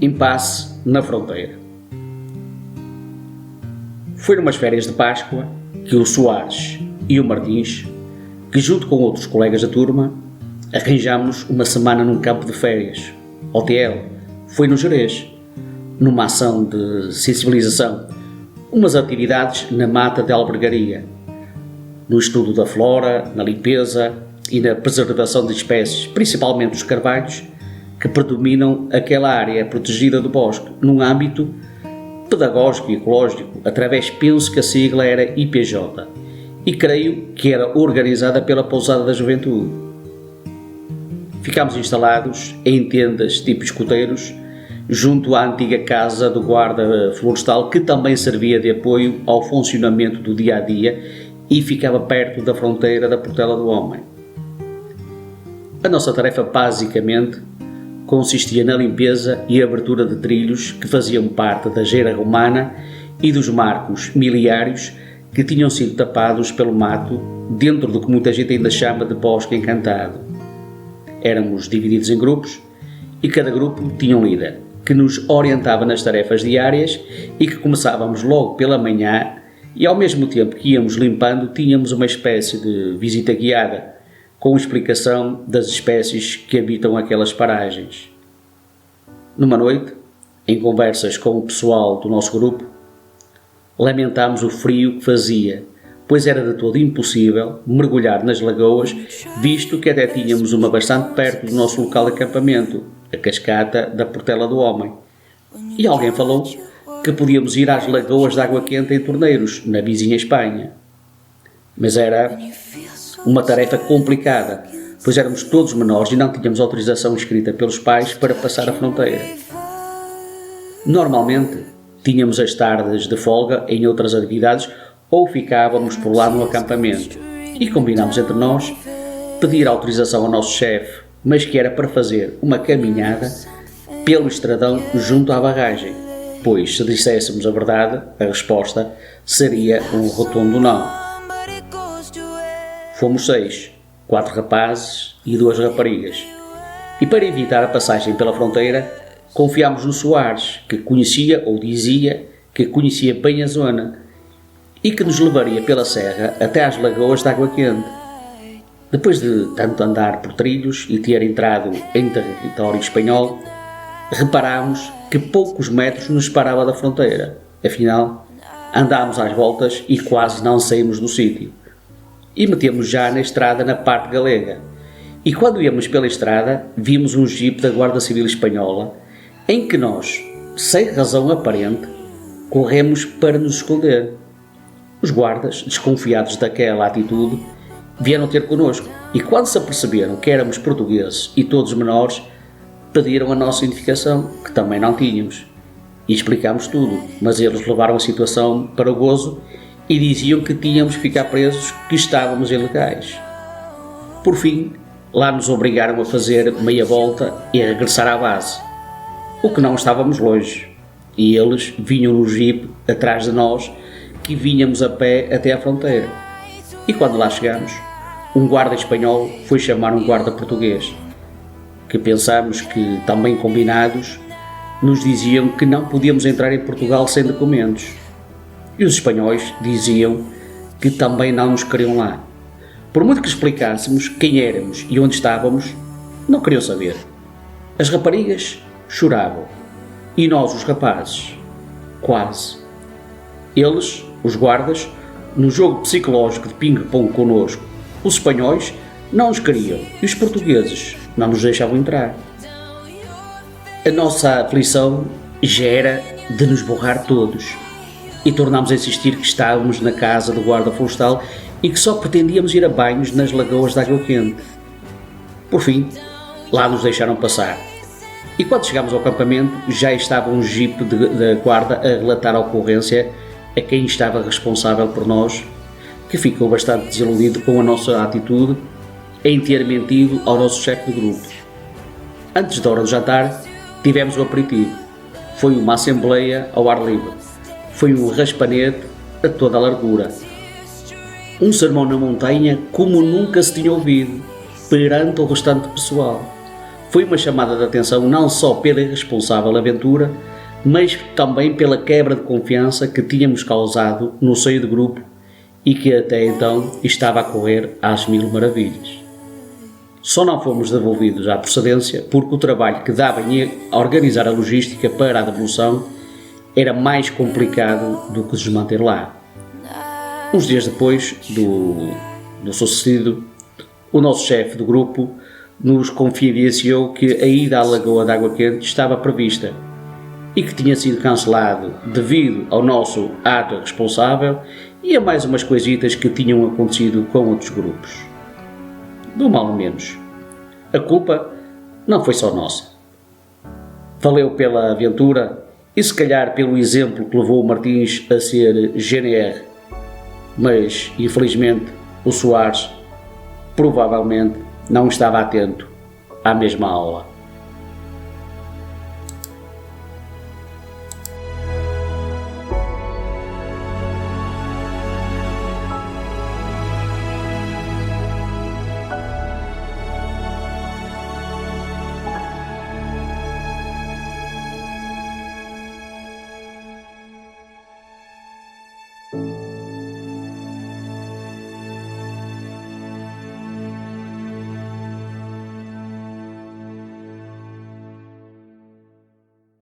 Impasse na fronteira. Foi numas férias de Páscoa que o Soares e o Martins, que junto com outros colegas da turma, arranjámos uma semana num campo de férias, OTL, foi no Gerês, numa ação de sensibilização, umas atividades na mata de albergaria, no estudo da flora, na limpeza e na preservação de espécies, principalmente os carvalhos, que predominam aquela área protegida do bosque, num âmbito pedagógico e ecológico, através, penso que a sigla era IPJ, e creio que era organizada pela Pousada da Juventude. Ficámos instalados em tendas tipo escoteiros, junto à antiga casa do guarda florestal, que também servia de apoio ao funcionamento do dia-a-dia e ficava perto da fronteira da Portela do Homem. A nossa tarefa, basicamente, consistia na limpeza e abertura de trilhos que faziam parte da Geira Romana e dos marcos miliários que tinham sido tapados pelo mato dentro do que muita gente ainda chama de bosque encantado. Éramos divididos em grupos e cada grupo tinha um líder, que nos orientava nas tarefas diárias e que começávamos logo pela manhã e ao mesmo tempo que íamos limpando tínhamos uma espécie de visita guiada com explicação das espécies que habitam aquelas paragens. Numa noite, em conversas com o pessoal do nosso grupo, lamentámos o frio que fazia, pois era de todo impossível mergulhar nas lagoas, visto que até tínhamos uma bastante perto do nosso local de acampamento, a cascata da Portela do Homem. E alguém falou que podíamos ir às lagoas de água quente em Torneiros, na vizinha Espanha. Mas era uma tarefa complicada, pois éramos todos menores e não tínhamos autorização escrita pelos pais para passar a fronteira. Normalmente, tínhamos as tardes de folga em outras atividades ou ficávamos por lá no acampamento e combinámos entre nós pedir autorização ao nosso chefe, mas que era para fazer uma caminhada pelo estradão junto à barragem, pois se disséssemos a verdade, a resposta seria um rotundo não. Fomos 6, 4 rapazes e 2 raparigas, e para evitar a passagem pela fronteira, confiámos no Soares, que conhecia ou dizia que conhecia bem a zona e que nos levaria pela serra até às lagoas de água quente. Depois de tanto andar por trilhos e ter entrado em território espanhol, reparámos que poucos metros nos separava da fronteira. Afinal, andámos às voltas e quase não saímos do sítio. E metemos já na estrada na parte galega. E quando íamos pela estrada, vimos um jipe da Guarda Civil Espanhola, em que nós, sem razão aparente, corremos para nos esconder. Os guardas, desconfiados daquela atitude, vieram ter connosco e quando se aperceberam que éramos portugueses e todos menores, pediram a nossa identificação, que também não tínhamos. E explicámos tudo, mas eles levaram a situação para o gozo e diziam que tínhamos que ficar presos, que estávamos ilegais. Por fim, lá nos obrigaram a fazer meia volta e a regressar à base, o que não estávamos longe, e eles vinham no jipe atrás de nós, que vinhamos a pé até à fronteira. E quando lá chegamos, um guarda espanhol foi chamar um guarda português, que pensámos que, também combinados, nos diziam que não podíamos entrar em Portugal sem documentos. E os espanhóis diziam que também não nos queriam lá. Por muito que explicássemos quem éramos e onde estávamos, não queriam saber. As raparigas choravam. E nós, os rapazes, quase. Eles, os guardas, no jogo psicológico de ping-pong connosco, os espanhóis não nos queriam e os portugueses não nos deixavam entrar. A nossa aflição já era de nos borrar todos e tornámos a insistir que estávamos na casa do guarda florestal e que só pretendíamos ir a banhos nas lagoas de água quente. Por fim, lá nos deixaram passar. E quando chegámos ao acampamento, já estava um jipe da guarda a relatar a ocorrência a quem estava responsável por nós, que ficou bastante desiludido com a nossa atitude em ter mentido ao nosso chefe de grupo. Antes da hora do jantar, tivemos o aperitivo. Foi uma assembleia ao ar livre. Foi um raspanete a toda a largura. Um sermão na montanha como nunca se tinha ouvido, perante o restante pessoal. foi uma chamada de atenção não só pela irresponsável aventura, mas também pela quebra de confiança que tínhamos causado no seio do grupo e que até então estava a correr às mil maravilhas. Só não fomos devolvidos à procedência porque o trabalho que dava em organizar a logística para a devolução era mais complicado do que se manter lá. Uns dias depois do sucedido, o nosso chefe do grupo nos confidenciou que a ida à Lagoa de Água Quente estava prevista e que tinha sido cancelado devido ao nosso ato responsável e a mais umas coisitas que tinham acontecido com outros grupos. Do mal ao menos, a culpa não foi só nossa. Valeu pela aventura e se calhar pelo exemplo que levou o Martins a ser GNR, mas infelizmente o Soares provavelmente não estava atento à mesma aula.